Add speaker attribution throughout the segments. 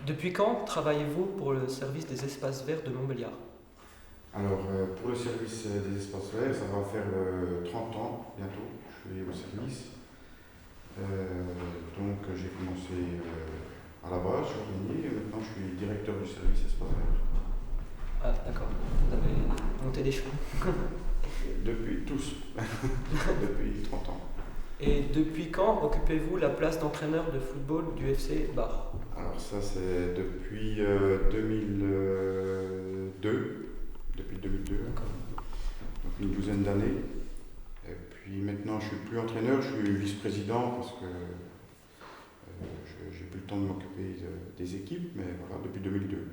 Speaker 1: Depuis quand travaillez-vous pour le service des espaces verts de Montbéliard?
Speaker 2: Alors, pour le service des espaces verts, ça va faire 30 ans bientôt. Je suis au service. Donc, j'ai commencé à la base, jardinier, et maintenant je suis directeur du service espaces verts.
Speaker 1: Ah, d'accord. Vous avez monté des chevaux.
Speaker 2: Depuis tous, depuis 30 ans.
Speaker 1: Et depuis quand occupez-vous la place d'entraîneur de football du FC Bar?
Speaker 2: Alors, ça, c'est depuis 2002. Depuis 2002,
Speaker 1: D'accord.
Speaker 2: donc une douzaine d'années. Et puis maintenant, je suis plus entraîneur, je suis vice-président parce que j'ai plus le temps de m'occuper des équipes, mais voilà, depuis 2002.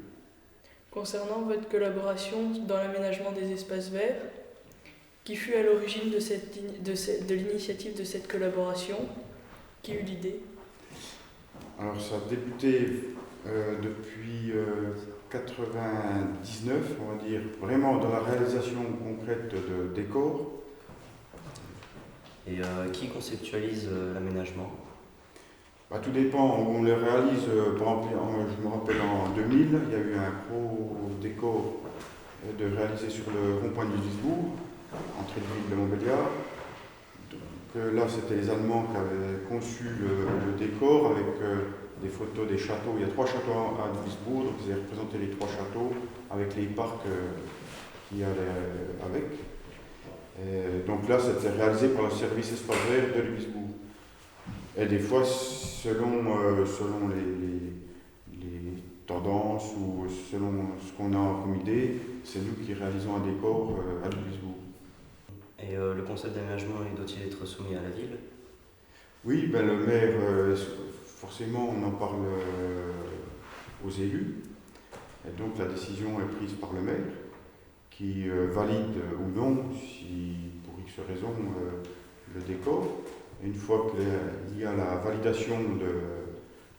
Speaker 3: Concernant votre collaboration dans l'aménagement des espaces verts, qui fut à l'origine de l'initiative de cette collaboration? Qui eut l'idée?
Speaker 2: Alors ça a débuté depuis 99, on va dire, vraiment dans la réalisation concrète de décors.
Speaker 4: Et qui conceptualise l'aménagement?
Speaker 2: Tout dépend, on le réalise, par exemple, je me rappelle en 2000, il y a eu un gros décor de réaliser sur le rond-point de Gisbourg, entrée de ville de Montbéliard. Donc là, c'était les Allemands qui avaient conçu le décor avec des photos des châteaux. Il y a 3 châteaux à Gisbourg, donc ils avaient représenté les 3 châteaux avec les parcs qui allaient avec. Et donc là, c'était réalisé par le service espace vert de Gisbourg. Et des fois, selon les tendances ou selon ce qu'on a comme idée, c'est nous qui réalisons un décor à Louisbourg.
Speaker 4: Et le concept d'aménagement doit-il être soumis à la ville?
Speaker 2: Oui, ben le maire, forcément, on en parle aux élus. Et donc la décision est prise par le maire qui valide ou non, si pour X raison, le décor. Et une fois qu'il y a la validation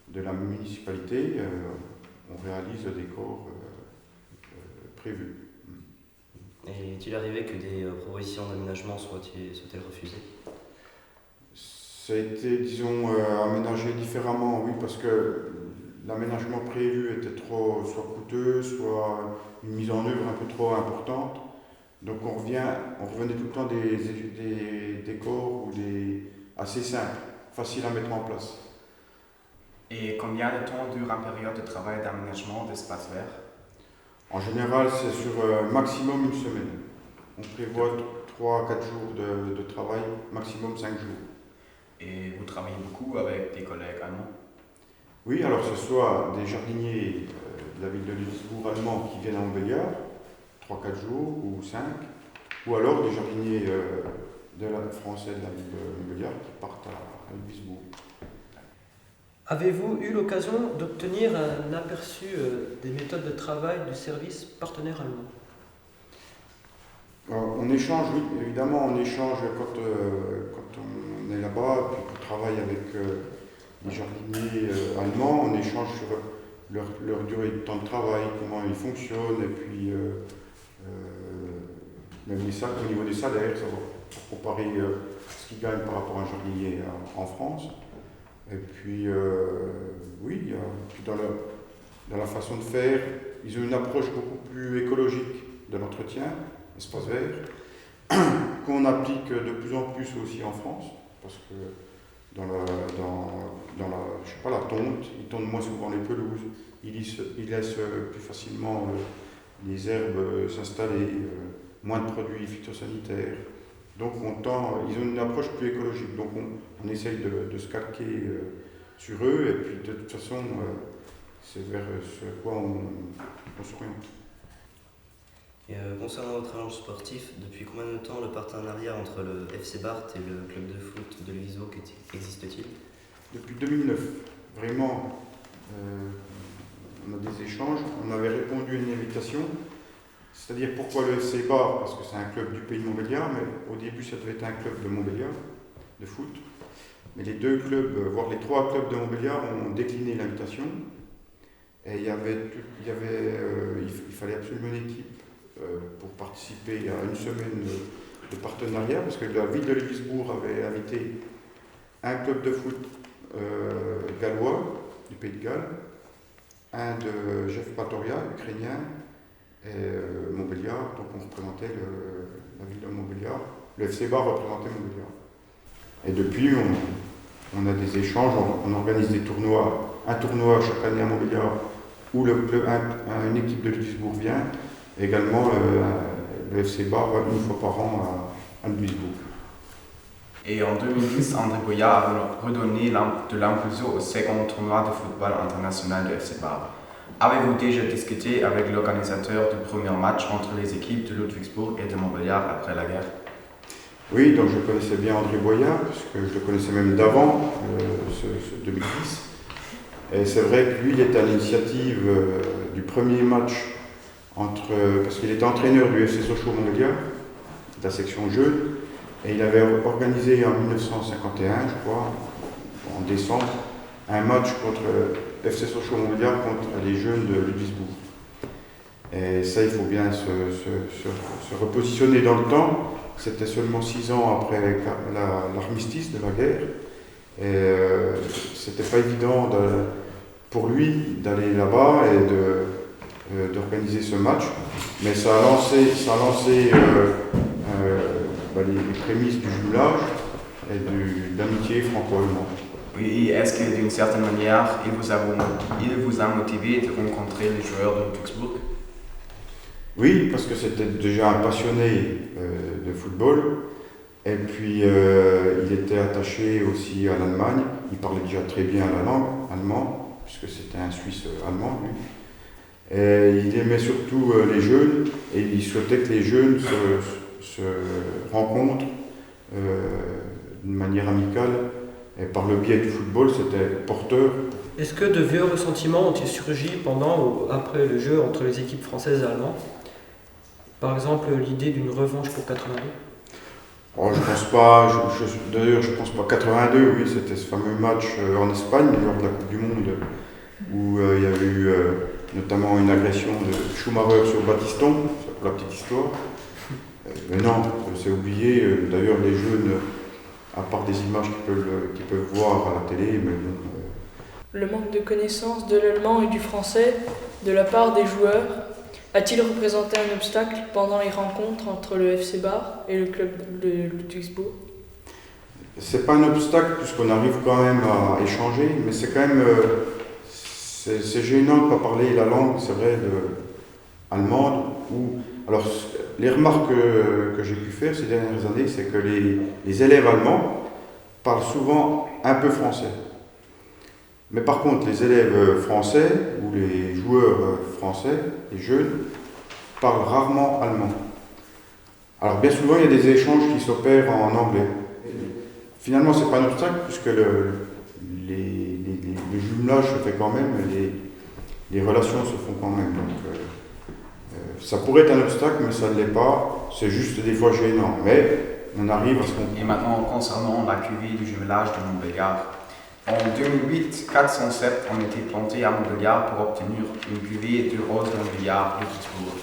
Speaker 2: de la municipalité, on réalise le décor prévu.
Speaker 4: Et est-il arrivé que des propositions d'aménagement soient-elles refusées?
Speaker 2: Ça a été, disons, aménagé différemment, oui, parce que l'aménagement prévu était soit coûteux, soit une mise en œuvre un peu trop importante. Donc on revenait tout le temps des décors ou assez simples, faciles à mettre en place.
Speaker 5: Et combien de temps dure une période de travail d'aménagement d'espace vert?
Speaker 2: En général, c'est sur maximum une semaine. On prévoit 3 à 4 jours de travail, maximum 5 jours.
Speaker 5: Et vous travaillez beaucoup avec des collègues allemands?
Speaker 2: Oui, alors ce soit des jardiniers de la ville de Gisbourg allemands qui viennent à Montbéliard, 3-4 jours ou 5, ou alors des jardiniers français de la ville de Montbéliard qui partent à Gisbourg.
Speaker 1: Avez-vous eu l'occasion d'obtenir un aperçu des méthodes de travail du service partenaire allemand?
Speaker 2: On échange, oui, évidemment, on échange quand on est là-bas, puis qu'on travaille avec les jardiniers allemands, on échange sur leur durée de temps de travail, comment ils fonctionnent, et puis même au niveau des salaires, ça va comparer ce qu'ils gagnent par rapport à un jardinier en France. Et puis, oui, puis dans la façon de faire, ils ont une approche beaucoup plus écologique de l'entretien, espace vert, qu'on applique de plus en plus aussi en France, parce que dans je sais pas, la tonte, ils tondent moins souvent les pelouses, ils laissent plus facilement les herbes s'installer, moins de produits phytosanitaires. Donc ils ont une approche plus écologique, donc on essaye de se calquer sur eux, et puis de toute façon, c'est vers ce à quoi on s'oriente.
Speaker 4: Et concernant votre agence sportif, depuis combien de temps le partenariat entre le FC Barth et le club de foot de l'Uiso existe-t-il?
Speaker 2: Depuis 2009, vraiment, on a des échanges. On avait répondu à une invitation, c'est-à-dire pourquoi le FC Barth, parce que c'est un club du pays de Montbéliard, mais au début ça devait être un club de Montbéliard, de foot. Mais les 2 clubs, voire les 3 clubs de Montbéliard ont décliné l'invitation. Et il fallait absolument une équipe pour participer à une semaine de partenariat, parce que la ville de Gisbourg avait invité un club de foot gallois, du Pays de Galles, un de Jeff Patoria, ukrainien, et Montbéliard, donc on représentait la ville de Montbéliard. Le FC Bar représentait Montbéliard. Et depuis, on a des échanges, on organise des tournois, un tournoi chaque année à Montbéliard où une équipe de Ludwigsburg vient, et également le FC Bar une fois par an à Ludwigsburg.
Speaker 5: Et en 2010, André Boyard a redonné de l'impulsion au second tournoi de football international de FC Bar. Avez-vous déjà discuté avec l'organisateur du premier match entre les équipes de Ludwigsburg et de Montbéliard après la guerre?
Speaker 2: Oui, donc je connaissais bien André Boyard, puisque je le connaissais même d'avant, ce 2010. Et c'est vrai que lui, il était à l'initiative du premier match parce qu'il était entraîneur du FC Sochaux Montbéliard, de la section jeunes, et il avait organisé en 1951, je crois, en décembre, un match contre FC Sochaux Montbéliard contre les jeunes de Ludwigsburg. Et ça, il faut bien se repositionner dans le temps. C'était seulement 6 ans après l'armistice de la guerre. Et c'était pas évident pour lui d'aller là-bas et d'organiser ce match. Mais ça a lancé les prémices du jumelage et de l'amitié franco-allemande.
Speaker 5: Oui, est-ce que d'une certaine manière, il vous a motivé de rencontrer les joueurs de Ludwigsburg?
Speaker 2: Oui, parce que c'était déjà un passionné de football. Et puis, il était attaché aussi à l'Allemagne. Il parlait déjà très bien la langue allemand, puisque c'était un Suisse allemand, lui. Et il aimait surtout les jeunes, et il souhaitait que les jeunes se rencontrent d'une manière amicale. Et par le biais du football, c'était porteur.
Speaker 1: Est-ce que de vieux ressentiments ont-ils surgi pendant ou après le jeu entre les équipes françaises et allemandes? Par exemple, l'idée d'une revanche pour 82?
Speaker 2: Oh, je pense pas, d'ailleurs je pense pas. 82, oui, c'était ce fameux match en Espagne, lors de la Coupe du Monde, où il y a eu notamment une agression de Schumacher sur Battiston, c'est pour la petite histoire. Mais non, c'est oublié. D'ailleurs, les jeunes, à part des images qu'ils peuvent voir à la télé, mais bon.
Speaker 3: Le manque de connaissance de l'allemand et du français de la part des joueurs a-t-il représenté un obstacle pendant les rencontres entre le FC Bar et le club de Ludwigsburg?
Speaker 2: C'est pas un obstacle puisqu'on arrive quand même à échanger, mais c'est quand même c'est gênant de ne pas parler la langue, c'est vrai, allemande. Alors, les remarques que j'ai pu faire ces dernières années, c'est que les élèves allemands parlent souvent un peu français. Mais par contre, les élèves français ou les joueurs français, les jeunes, parlent rarement allemand. Alors bien souvent, il y a des échanges qui s'opèrent en anglais. Finalement, ce n'est pas un obstacle puisque le jumelage se fait quand même, les relations se font quand même. Donc, ça pourrait être un obstacle, mais ça ne l'est pas. C'est juste des fois gênant. Mais on arrive à se comprendre.
Speaker 5: Et maintenant, concernant la cuvée du jumelage de Montbéliard. En 2008, 407 ont été plantés à Montbéliard pour obtenir une cuvée de rose Montbéliard de Ludwigsburg.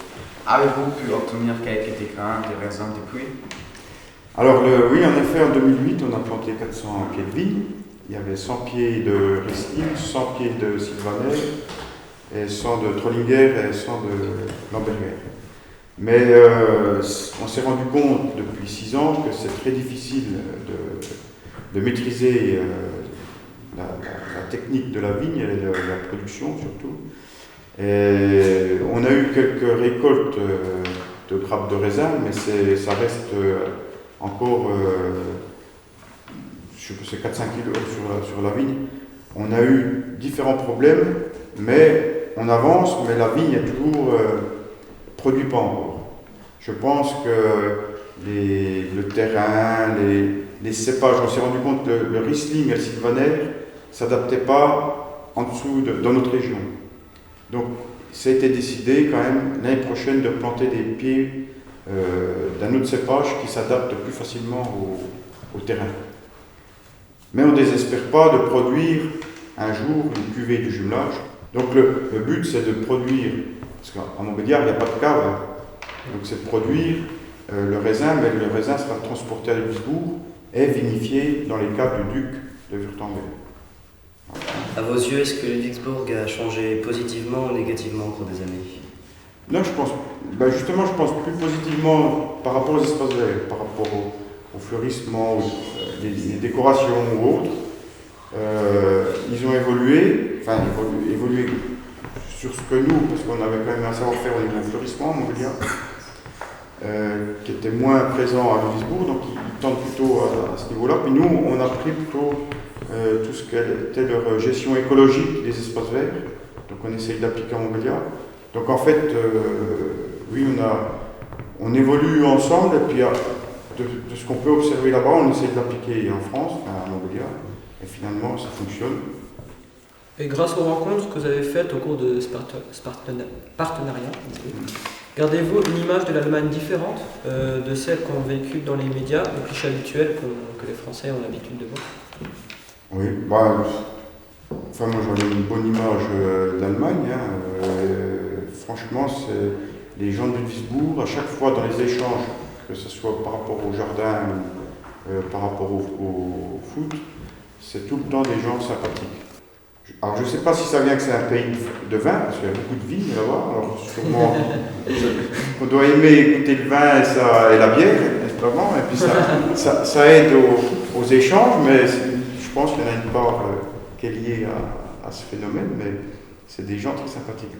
Speaker 5: Avez-vous pu obtenir quelques déclins de raisins depuis?
Speaker 2: Alors oui, en effet, en 2008, on a planté 400 pieds de vigne. Il y avait 100 pieds de Riesling, 100 pieds de Sylvaner, et 100 de Trollinger et 100 de Lamberger. Mais on s'est rendu compte depuis 6 ans que c'est très difficile de maîtriser la technique de la vigne et la production surtout. Et on a eu quelques récoltes de grappes de raisin, mais ça reste encore, je sais pas, c'est 4-5 kilos sur la vigne. On a eu différents problèmes, mais on avance, mais la vigne est toujours produit pas encore. Je pense que le terrain, les cépages, on s'est rendu compte que le Riesling et le Sylvaner ne s'adaptaient pas en dessous dans notre région. Donc, ça a été décidé quand même l'année prochaine de planter des pieds d'un autre cépage qui s'adapte plus facilement au terrain. Mais on ne désespère pas de produire un jour une cuvée du jumelage. Donc le but c'est de produire, parce qu'à Montbéliard il n'y a pas de cave, donc c'est de produire le raisin, mais le raisin sera transporté à Ludwigsburg et vinifié dans les caves du duc de Wurtemberg.
Speaker 4: À vos yeux, est-ce que Ludwigsburg a changé positivement ou négativement au cours des années?
Speaker 2: Non, je pense, justement, je pense plus positivement par rapport aux espaces verts, par rapport au fleurissement, les décorations ou autres. Ils ont évolué sur ce que nous, parce qu'on avait quand même un savoir-faire au niveau fleurissement, on veut dire, qui était moins présent à Ludwigsburg, donc ils tendent plutôt à ce niveau-là. Puis nous, on a pris plutôt tout ce qu'était leur gestion écologique des espaces verts, donc on essaye d'appliquer à Montbéliard. Donc en fait, oui, on évolue ensemble, et puis de ce qu'on peut observer là-bas, on essaie de l'appliquer en France, à Montbéliard, et finalement ça fonctionne.
Speaker 1: Et grâce aux rencontres que vous avez faites au cours de ce partenariat, gardez-vous une image de l'Allemagne différente de celle qu'on véhicule dans les médias, les clichés habituels que les Français ont l'habitude de voir?
Speaker 2: Oui, moi j'en ai une bonne image d'Allemagne. Franchement, c'est les gens de Ludwigsburg, à chaque fois dans les échanges, que ce soit par rapport au jardin ou par rapport au foot, c'est tout le temps des gens sympathiques. Alors je ne sais pas si ça vient que c'est un pays de vin, parce qu'il y a beaucoup de vignes là-bas. Alors sûrement, on doit aimer écouter le vin et la bière, évidemment, et puis ça aide aux échanges, mais je pense qu'il y en a une part qui est liée à ce phénomène, mais c'est des gens très sympathiques.